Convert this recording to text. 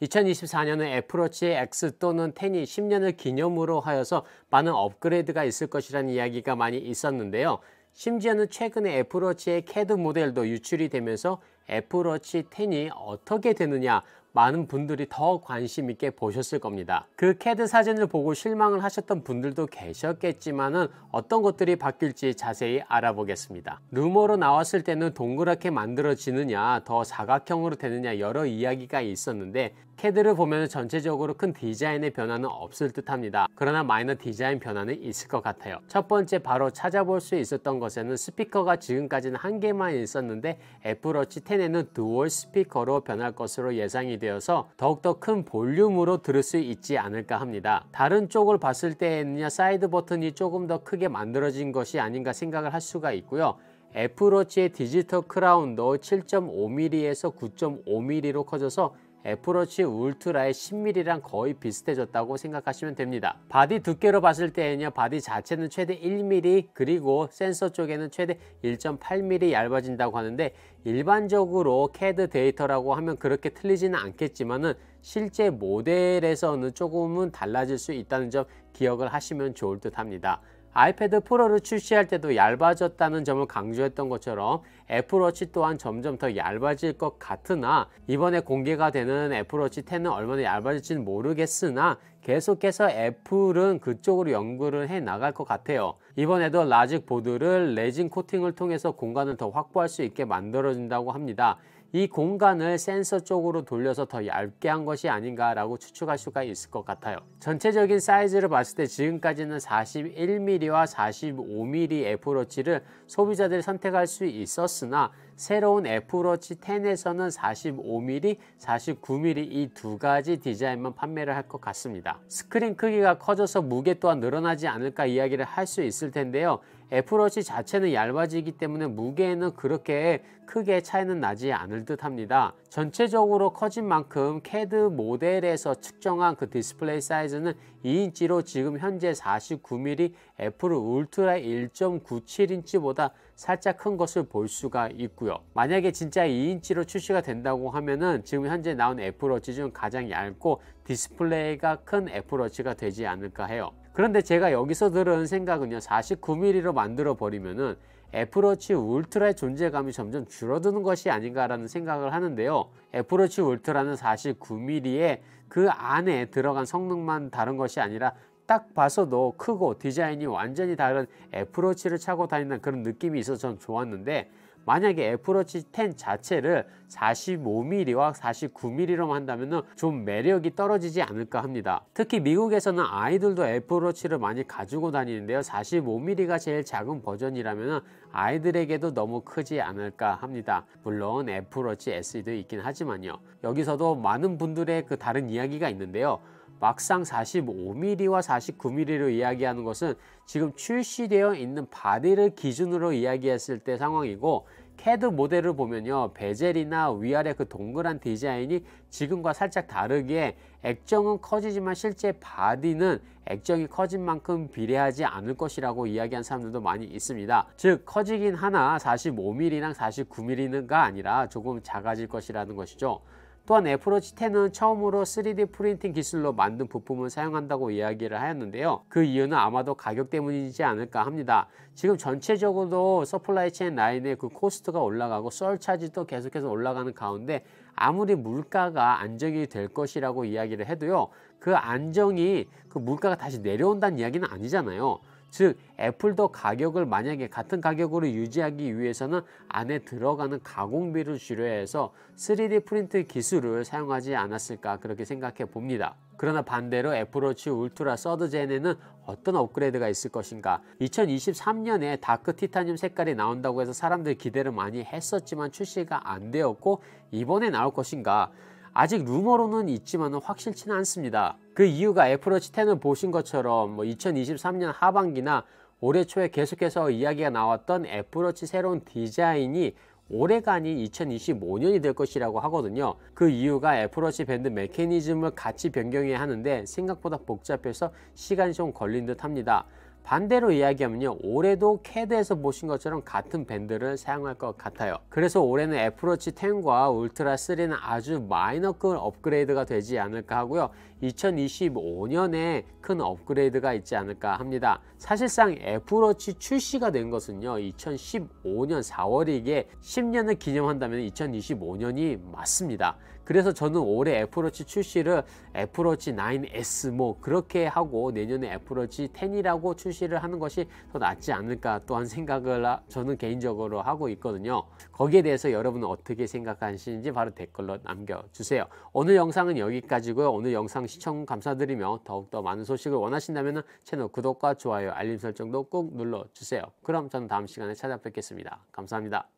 2024년은 애플워치 X 또는 10이 10년을 기념으로 하여서 많은 업그레이드가 있을 것이라는 이야기가 많이 있었는데요. 심지어는 최근에 애플워치의 CAD 모델도 유출이 되면서 애플워치 10이 어떻게 되느냐, 많은 분들이 더 관심 있게 보셨을 겁니다. 그 CAD 사진을 보고 실망을 하셨던 분들도 계셨겠지만은 어떤 것들이 바뀔지 자세히 알아보겠습니다. 루머로 나왔을 때는 동그랗게 만들어지느냐, 더 사각형으로 되느냐 여러 이야기가 있었는데 CAD를 보면 전체적으로 큰 디자인의 변화는 없을 듯 합니다. 그러나 마이너 디자인 변화는 있을 것 같아요. 첫 번째, 바로 찾아볼 수 있었던 것에는 스피커가 지금까지는 한 개만 있었는데 애플워치 10에는 듀얼 스피커로 변할 것으로 예상이 되어서 더욱더 큰 볼륨으로 들을 수 있지 않을까 합니다. 다른 쪽을 봤을 때에는요, 사이드 버튼이 조금 더 크게 만들어진 것이 아닌가 생각을 할 수가 있고요. 애플워치의 디지털 크라운도 7.5mm에서 9.5mm로 커져서 애플워치 울트라의 10mm랑 거의 비슷해졌다고 생각하시면 됩니다. 바디 두께로 봤을 때는요, 바디 자체는 최대 1mm, 그리고 센서 쪽에는 최대 1.8mm 얇아진다고 하는데, 일반적으로 CAD 데이터라고 하면 그렇게 틀리지는 않겠지만은 실제 모델에서는 조금은 달라질 수 있다는 점 기억을 하시면 좋을 듯 합니다. 아이패드 프로를 출시할 때도 얇아졌다는 점을 강조했던 것처럼 애플워치 또한 점점 더 얇아질 것 같으나, 이번에 공개가 되는 애플워치 10은 얼마나 얇아질지는 모르겠으나 계속해서 애플은 그쪽으로 연구를 해 나갈 것 같아요. 이번에도 라직 보드를 레진 코팅을 통해서 공간을 더 확보할 수 있게 만들어진다고 합니다. 이 공간을 센서 쪽으로 돌려서 더 얇게 한 것이 아닌가 라고 추측할 수가 있을 것 같아요. 전체적인 사이즈를 봤을 때 지금까지는 41mm와 45mm 애플워치를 소비자들이 선택할 수 있었으나, 새로운 애플워치 10에서는 45mm, 49mm 이 두 가지 디자인만 판매를 할 것 같습니다. 스크린 크기가 커져서 무게 또한 늘어나지 않을까 이야기를 할 수 있을 텐데요. 애플워치 자체는 얇아지기 때문에 무게에는 그렇게 크게 차이는 나지 않을 듯 합니다. 전체적으로 커진 만큼 CAD 모델에서 측정한 그 디스플레이 사이즈는 2인치로 지금 현재 49mm 애플 울트라 1.97인치보다 살짝 큰 것을 볼 수가 있고요. 만약에 진짜 2인치로 출시가 된다고 하면은 지금 현재 나온 애플워치 중 가장 얇고 디스플레이가 큰 애플워치가 되지 않을까 해요. 그런데 제가 여기서 들은 생각은요, 49mm로 만들어 버리면은 애플워치 울트라의 존재감이 점점 줄어드는 것이 아닌가라는 생각을 하는데요. 애플워치 울트라는 49mm에 그 안에 들어간 성능만 다른 것이 아니라 딱 봐서도 크고 디자인이 완전히 다른 애플워치를 차고 다니는 그런 느낌이 있어서 전 좋았는데, 만약에 애플워치 10 자체를 45mm와 49mm로만 한다면 좀 매력이 떨어지지 않을까 합니다. 특히 미국에서는 아이들도 애플워치를 많이 가지고 다니는데요, 45mm가 제일 작은 버전이라면 아이들에게도 너무 크지 않을까 합니다. 물론 애플워치 SE도 있긴 하지만요. 여기서도 많은 분들의 그 다른 이야기가 있는데요, 막상 45mm와 49mm로 이야기하는 것은 지금 출시되어 있는 바디를 기준으로 이야기했을 때 상황이고, CAD 모델을 보면요, 베젤이나 위아래 그 동그란 디자인이 지금과 살짝 다르게 액정은 커지지만 실제 바디는 액정이 커진 만큼 비례하지 않을 것이라고 이야기한 사람들도 많이 있습니다. 즉 커지긴 하나 45mm랑 49mm가 아니라 조금 작아질 것이라는 것이죠. 또한 애플워치 10은 처음으로 3D 프린팅 기술로 만든 부품을 사용한다고 이야기를 하였는데요. 그 이유는 아마도 가격 때문이지 않을까 합니다. 지금 전체적으로 서플라이 체인 라인의 그 코스트가 올라가고 서차지도 계속해서 올라가는 가운데 아무리 물가가 안정이 될 것이라고 이야기를 해도요, 그 안정이 그 물가가 다시 내려온다는 이야기는 아니잖아요. 즉 애플도 가격을 만약에 같은 가격으로 유지하기 위해서는 안에 들어가는 가공비를 줄여야 해서 3D 프린트 기술을 사용하지 않았을까 그렇게 생각해 봅니다. 그러나 반대로 애플워치 울트라 3rd 젠에는 어떤 업그레이드가 있을 것인가. 2023년에 다크 티타늄 색깔이 나온다고 해서 사람들이 기대를 많이 했었지만 출시가 안 되었고, 이번에 나올 것인가. 아직 루머로는 있지만 확실치는 않습니다. 그 이유가 애플워치 10을 보신 것처럼 2023년 하반기나 올해 초에 계속해서 이야기가 나왔던 애플워치 새로운 디자인이 올해간이 2025년이 될 것이라고 하거든요. 그 이유가 애플워치 밴드 메커니즘을 같이 변경해야 하는데 생각보다 복잡해서 시간이 좀 걸린 듯 합니다. 반대로 이야기하면요, 올해도 CAD에서 보신 것처럼 같은 밴드를 사용할 것 같아요. 그래서 올해는 애플워치 10과 울트라 3는 아주 마이너급 업그레이드가 되지 않을까 하고요, 2025년에 큰 업그레이드가 있지 않을까 합니다. 사실상 애플워치 출시가 된 것은요, 2015년 4월이기에 10년을 기념한다면 2025년이 맞습니다. 그래서 저는 올해 애플워치 출시를 애플워치 9S 뭐 그렇게 하고 내년에 애플워치 10이라고 출시를 하는 것이 더 낫지 않을까 또한 생각을 저는 개인적으로 하고 있거든요. 거기에 대해서 여러분은 어떻게 생각하시는지 바로 댓글로 남겨주세요. 오늘 영상은 여기까지고요. 오늘 영상 시청 감사드리며 더욱더 많은 소식을 원하신다면 채널 구독과 좋아요, 알림 설정도 꼭 눌러주세요. 그럼 저는 다음 시간에 찾아뵙겠습니다. 감사합니다.